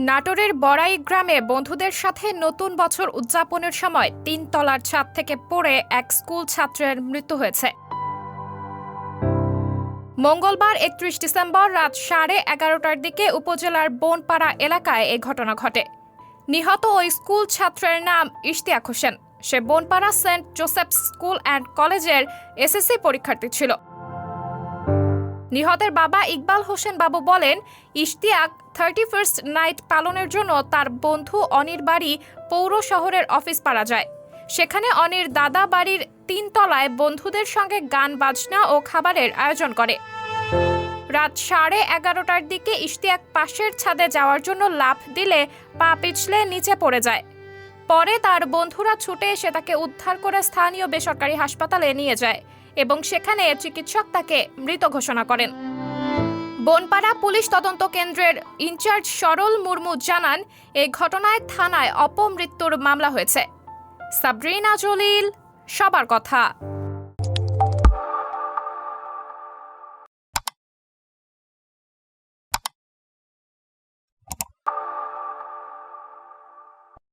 নাটোরের বড়াই গ্রামে বন্ধুদের সাথে নতুন বছর উদযাপনের সময় ৩ তলার ছাদ থেকে পড়ে এক স্কুল ছাত্রের মৃত্যু হয়েছে। মঙ্গলবার ৩১ ডিসেম্বর রাত 11:30টার দিকে উপজেলার বনপাড়া এলাকায় এ ঘটনা ঘটে। নিহত ওই স্কুল ছাত্রের নাম ইশতিয়াক হোসেন। সে Bonpara Saint Joseph's school and কলেজের এসএসসি পরীক্ষার্থী ছিল। নিহতের বাবা ইকবাল হোসেন বাবু বলেন, ইশতিয়াক 31st নাইট পালনের জন্য তার বন্ধু অনির বাড়ি পৌর শহরের অফিস পাড়া যায়। সেখানে অনির দাদা বাড়ির ৩ তলায় বন্ধুদের সঙ্গে গান বাজনা ও খাবারের আয়োজন করে। রাত 11:30টার দিকে ইশতিয়াক পাশের ছাদে যাওয়ার জন্য লাফ দিলে পা পিছলে নিচে পড়ে যায়। পরে তার বন্ধুরা ছুটে এসে তাকে উদ্ধার করে স্থানীয় বেসরকারি হাসপাতালে নিয়ে যায় এবং সেখানে চিকিৎসক তাকে মৃত ঘোষণা করেন। বনপাড়া পুলিশ তদন্ত কেন্দ্রের ইনচার্জ সরল মুর্মু জানান, এই ঘটনায় থানায় অপমৃত্যুর মামলা হয়েছে। সাবরিনা জলিল, সবার কথা।